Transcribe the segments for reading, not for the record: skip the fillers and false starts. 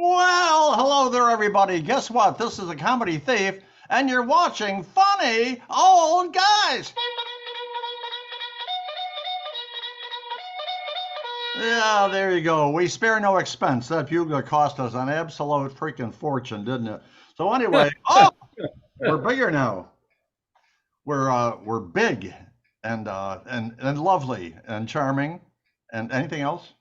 Well, hello there, everybody. Guess what? This is a comedy thief, and you're watching funny old guys. Yeah, there you go. We spare no expense. That bugle cost us an absolute freaking fortune, didn't it? So anyway, we're bigger now. We're big and lovely and charming, and anything else?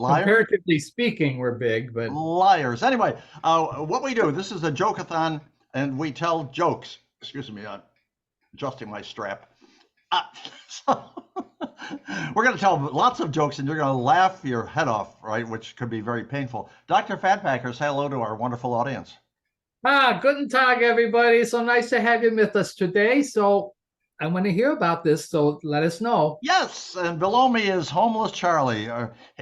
Liar? Comparatively speaking, we're big, but Liars. Anyway, what we do, this is a joke-a-thon, and we tell jokes. Excuse me, I'm adjusting my strap. So we're going to tell lots of jokes, and you're going to laugh your head off, right? Which could be very painful. Dr. Fatpacker, say hello to our wonderful audience. guten Tag, everybody. So nice to have you with us today. So I want to hear about this, so let us know. Yes, and below me is homeless Charlie.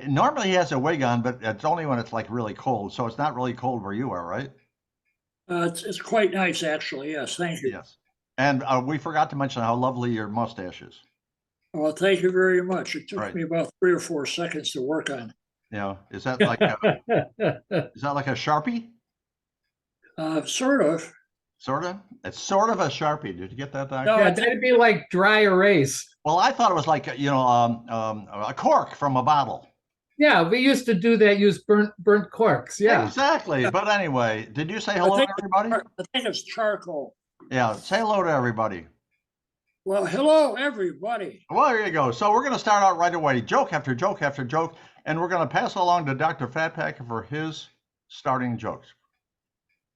Normally he has a wig on, but it's only when it's like really cold. So it's not really cold where you are, right? It's quite nice, actually. Yes, thank you. Yes. And we forgot to mention how lovely your mustache is. Well, thank you very much. It took Right. me about 3 or 4 seconds to work on. Yeah, is that like a Sharpie? Sort of. Sort of? It's sort of a Sharpie. Did you get that, Doc? No. Yeah, that'd be like dry erase. Well, I thought it was like, a cork from a bottle. Yeah, we used to do that, use burnt corks. Yeah. Exactly. But anyway, did you say hello to everybody? I think it's charcoal. Yeah, say hello to everybody. Well, hello, everybody. Well, there you go. So we're going to start out right away, joke after joke after joke, and we're going to pass it along to Dr. Fatpacker for his starting jokes.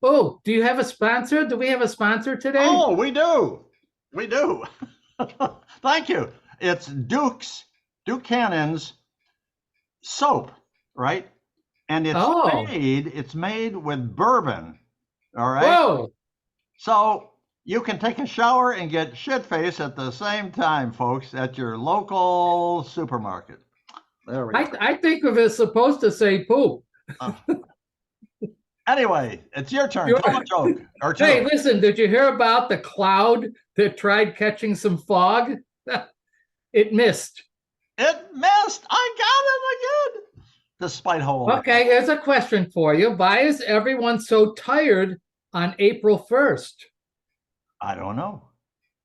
Oh, do you have a sponsor? Do we have a sponsor today? Oh, we do. We do. Thank you. It's Duke Cannon's soap, right? And it's made with bourbon. All right. Whoa. So you can take a shower and get shit-faced at the same time, folks, at your local supermarket. There we go. I think of it supposed to say poop. Anyway, it's your turn. Tell a joke or two. Hey, listen, did you hear about the cloud that tried catching some fog? It missed. It missed. I got it again. Despite how old. Okay, here's a question for you. Why is everyone so tired on April 1st? I don't know.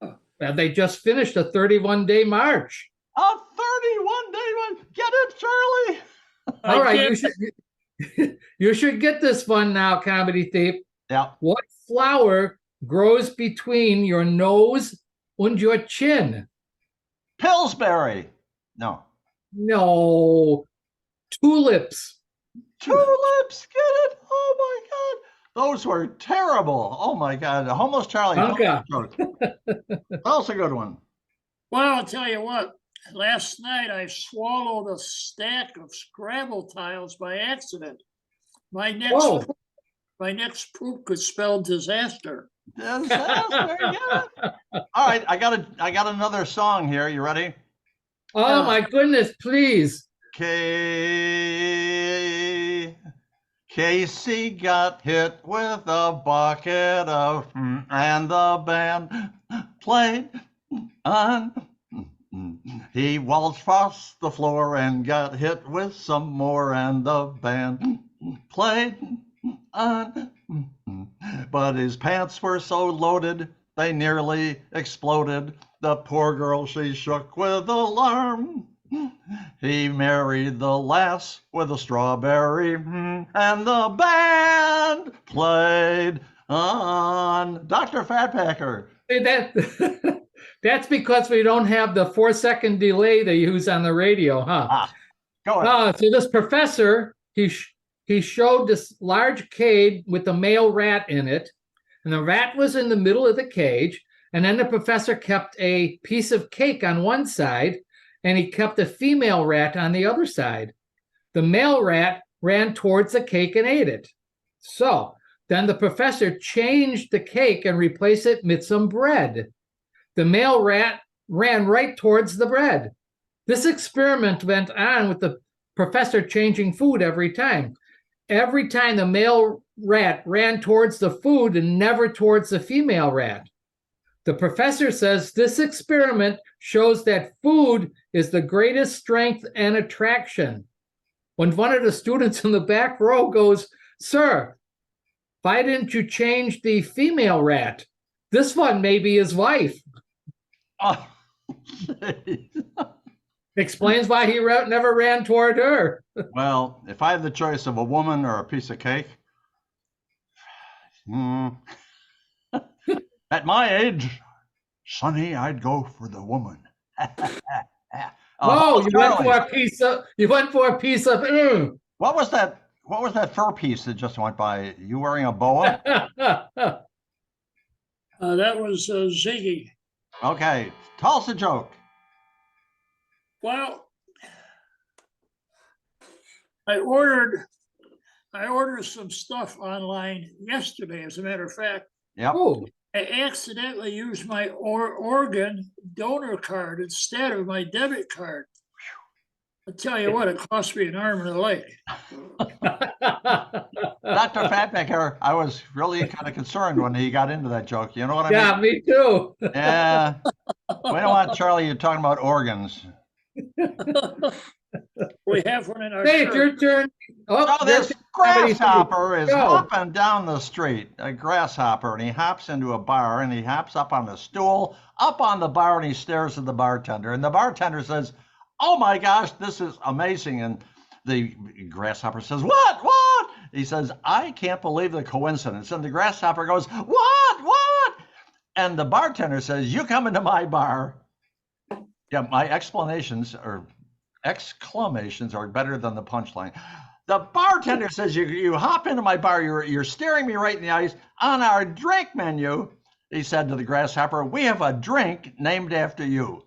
Well, they just finished a 31-day march. A 31-day one. Get it, Charlie? All right, you should get this one now, Comedy Thief. Yeah. What flower grows between your nose and your chin? Pillsbury. No. No. Tulips. Tulips. Get it? Oh my God. Those were terrible. Oh my God. Homeless Charlie. Okay. That's a good one. Well, I'll tell you what. Last night I swallowed a stack of Scrabble tiles by accident. My next poop could spell disaster. Disaster. Yeah. All right. I got another song here. You ready? Oh my goodness, please. Casey got hit with a bucket of and the band played on. He waltzed across the floor and got hit with some more, and the band played on. But his pants were so loaded, they nearly exploded. The poor girl, she shook with alarm. He married the lass with a strawberry, and the band played on. Dr. Fatpacker. That's because we don't have the 4-second delay they use on the radio, huh? Go ahead. So this professor, he showed this large cage with a male rat in it, and the rat was in the middle of the cage, and then the professor kept a piece of cake on one side, and he kept a female rat on the other side. The male rat ran towards the cake and ate it. So then the professor changed the cake and replaced it with some bread. The male rat ran right towards the bread. This experiment went on with the professor changing food every time. Every time the male rat ran towards the food and never towards the female rat. The professor says this experiment shows that food is the greatest strength and attraction. when one of the students in the back row goes, "Sir, why didn't you change the female rat? This one may be his wife." Oh, geez. Explains why he never ran toward her. Well, if I had the choice of a woman or a piece of cake, at my age, Sonny, I'd go for the woman. No, you went Charlie, for a piece of. You went for a piece of. what was that? What was that fur piece that just went by? You wearing a boa? That was Ziggy. Okay, tell us a joke. Well, I ordered some stuff online yesterday, as a matter of fact. Yep. Oh, I accidentally used my organ donor card instead of my debit card. I tell you what, it cost me an arm and a leg. Dr. Fatbacker, I was really kind of concerned when he got into that joke. You know what I mean? yeah, me too. Yeah. We don't want Charlie, you're talking about organs. We have one in our Hey, it's church. your turn. Oh, this grasshopper is Go. hopping down the street, a grasshopper, and he hops into a bar and he hops up on the stool, up on the bar, and he stares at the bartender. And the bartender says, "Oh my gosh, this is amazing." And the grasshopper says, "What? What?" He says, "I can't believe the coincidence." And the grasshopper goes, "What? What?" And the bartender says, "You come into my bar." Yeah, my exclamations are better than the punchline. The bartender says, you hop into my bar, you're staring me right in the eyes. On our drink menu, he said to the grasshopper, "We have a drink named after you."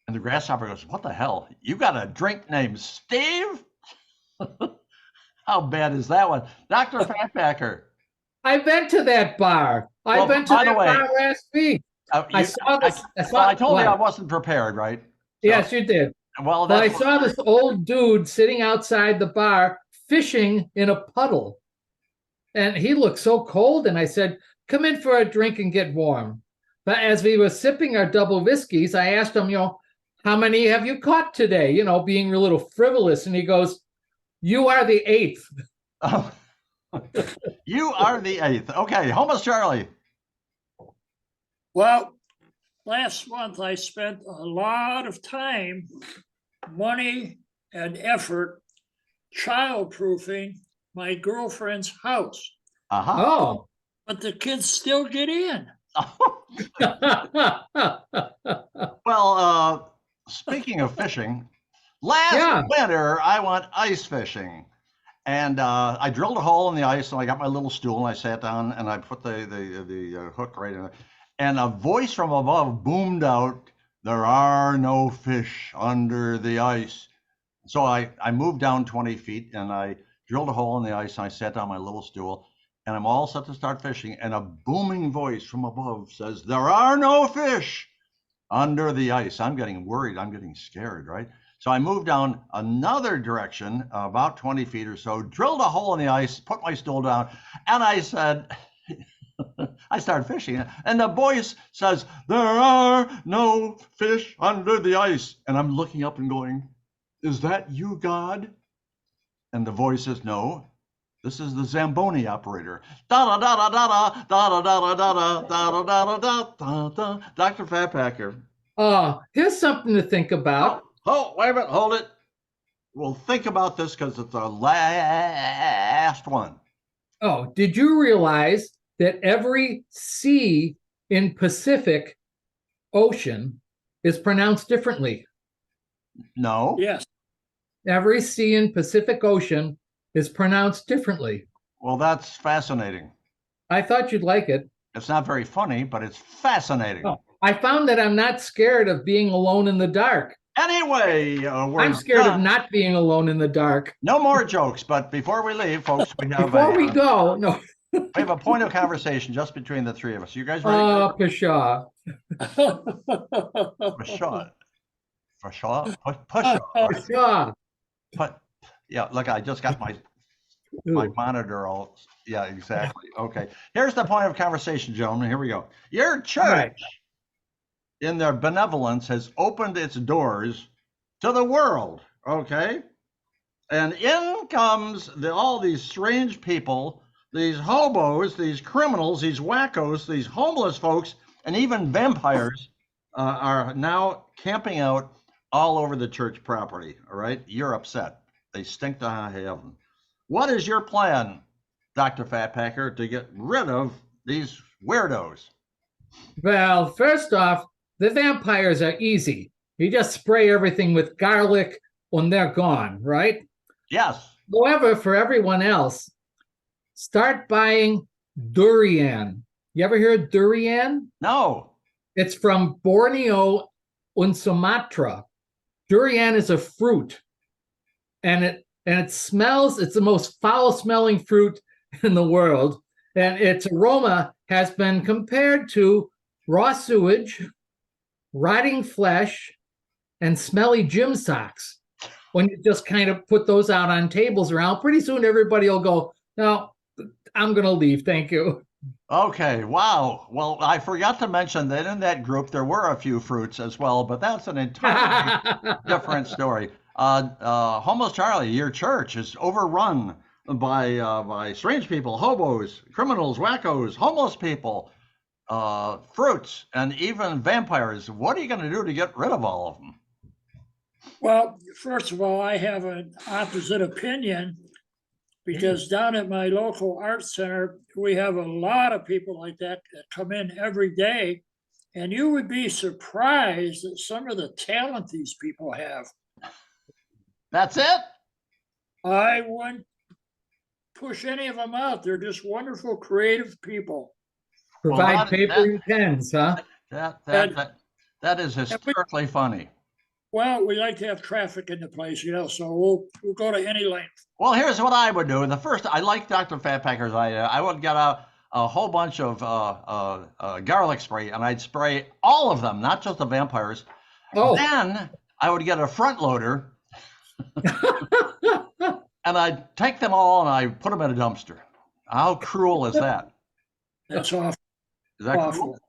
And the grasshopper goes, "What the hell? You got a drink named Steve?" How bad is that one? Dr. Fatbacker. I've been to that bar. I've been to by the that way, bar last week. I saw this. I told you I wasn't prepared, right? So, yes, you did. well, But I saw this old dude sitting outside the bar fishing in a puddle. And he looked so cold. And I said, "Come in for a drink and get warm." But as we were sipping our double whiskeys, I asked him, "How many have you caught today?" Being a little frivolous. And he goes, "You are the 8th. Oh. You are the 8th. Okay, Homeless Charlie. Well, last month I spent a lot of time, money, and effort childproofing my girlfriend's house. Uh-huh. Oh. But the kids still get in. Well, speaking of fishing, last winter I went ice fishing. And I drilled a hole in the ice, and I got my little stool, and I sat down, and I put the hook right in it. And a voice from above boomed out, "There are no fish under the ice." So I moved down 20 feet, and I drilled a hole in the ice, and I sat down on my little stool, and I'm all set to start fishing. And a booming voice from above says, "There are no fish under the ice." I'm getting worried. I'm getting scared, right? So I moved down another direction, about 20 feet or so, drilled a hole in the ice, put my stool down, and I said, I started fishing. And the voice says, "There are no fish under the ice." And I'm looking up and going, "Is that you, God?" And the voice says, "No, this is the Zamboni operator." Da da da da da da da da da da da da da da da. Dr. Fatbacker. Here's something to think about. Oh, wait a minute, hold it. We'll think about this because it's our last one. Oh, did you realize that every C in Pacific Ocean is pronounced differently? No. Yes. Every C in Pacific Ocean is pronounced differently. Well, that's fascinating. I thought you'd like it. It's not very funny, but it's fascinating. Oh, I found that I'm not scared of being alone in the dark. Anyway, I'm scared of not being alone in the dark. No more jokes, but before we leave, folks, we have we have a point of conversation just between the three of us. You guys ready? Pshaw. Pshaw. But yeah, look, I just got my monitor all. Yeah, exactly. Okay. Here's the point of conversation, gentlemen. Here we go. Your church, in their benevolence, has opened its doors to the world. Okay. And in comes all these strange people, these hobos, these criminals, these wackos, these homeless folks, and even vampires are now camping out all over the church property. All right, you're upset. They stink to high heaven. What is your plan, Dr. Fatpacker, to get rid of these weirdos? Well, first off, the vampires are easy. You just spray everything with garlic when they're gone, right? Yes. However, for everyone else, start buying durian. You ever hear of durian? No. It's from Borneo and Sumatra. Durian is a fruit, and it smells. It's the most foul-smelling fruit in the world, and its aroma has been compared to raw sewage, rotting flesh, and smelly gym socks. When you just kind of put those out on tables around, pretty soon everybody will go, "No, I'm going to leave. Thank you." Okay, wow. Well, I forgot to mention that in that group there were a few fruits as well, but that's an entirely different story. Homeless Charlie, your church is overrun by strange people, hobos, criminals, wackos, homeless people, fruits, and even vampires. What are you going to do to get rid of all of them? Well, first of all, I have an opposite opinion because down at my local art center, we have a lot of people like that come in every day. And you would be surprised at some of the talent these people have. That's it? I wouldn't push any of them out. They're just wonderful, creative people. Provide paper and pens, huh? That is hysterically funny. Well, we like to have traffic in the place, so we'll go to any length. Well, here's what I would do. I like Dr. Fatpacker's idea. I would get a whole bunch of garlic spray, and I'd spray all of them, not just the vampires. Oh. Then I would get a front loader, and I'd take them all and I put them in a dumpster. How cruel is that? That's awful. Is that awful?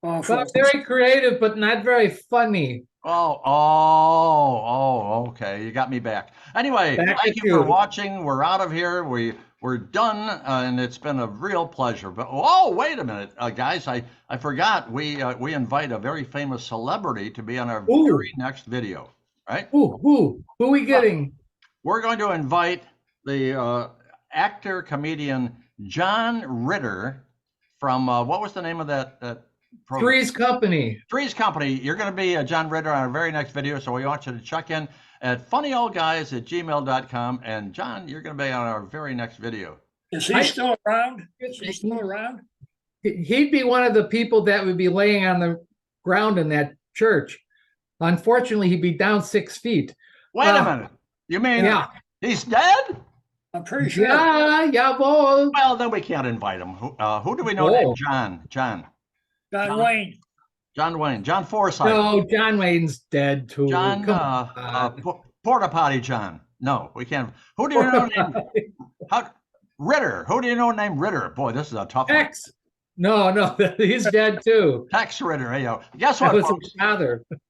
Awful. Well, very creative, but not very funny. Okay. You got me back. Anyway, thank you for watching. We're out of here. We're done, and it's been a real pleasure. But wait a minute, guys! I forgot. We invite a very famous celebrity to be on our very next video. Right? Who are we getting? We're going to invite the actor comedian John Ritter from what was the name of that program? Three's Company. Three's Company. You're going to be John Ritter on our very next video, so we want you to check in at funnyoldguys@gmail.com. And John, you're going to be on our very next video. Is he still around? Is he still around? He'd be one of the people that would be laying on the ground in that church. Unfortunately, he'd be down 6 feet. Wait a minute. You mean he's dead? I'm pretty sure. Yeah, boy. Well, then we can't invite him. Who do we know named John Wayne. John Wayne. John Forsythe. No, John Wayne's dead too. John Porta Potty John. No, we can't. Who do you know named Ritter? Who do you know named Ritter? Boy, this is a tough one. No, he's dead too. Tex Ritter. Hey, guess what, folks?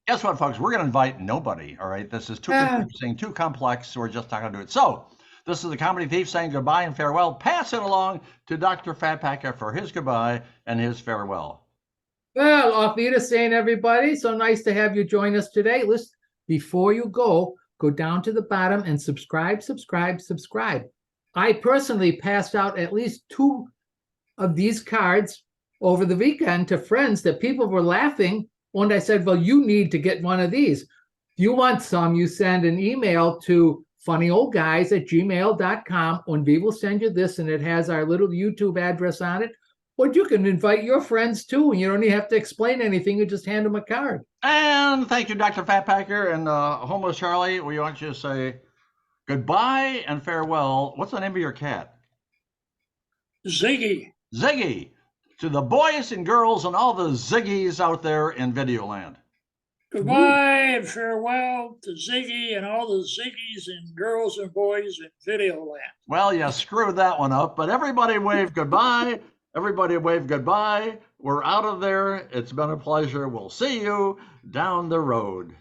Guess what, folks? We're going to invite nobody. All right, this is too confusing, too complex. So we're just not going to do it. So this is the Comedy Thief saying goodbye and farewell. Pass it along to Dr. Fatpacker for his goodbye and his farewell. Well, auf Wiedersehen, everybody. So nice to have you join us today. Listen, before you go down to the bottom and subscribe. I personally passed out at least 2 of these cards over the weekend to friends that people were laughing when I said, well, you need to get one of these. If you want some, you send an email to funnyoldguys@gmail.com and we will send you this, and it has our little YouTube address on it. Or you can invite your friends too, and you don't even have to explain anything. You just hand them a card. And thank you, Dr. Fatpacker and Homeless Charlie. We want you to say goodbye and farewell. What's the name of your cat? Ziggy. Ziggy. To the boys and girls and all the Ziggies out there in Videoland. Goodbye and farewell to Ziggy and all the Ziggies and girls and boys in Videoland. Well, you screwed that one up, but everybody wave goodbye. Everybody wave goodbye. We're out of there. It's been a pleasure. We'll see you down the road.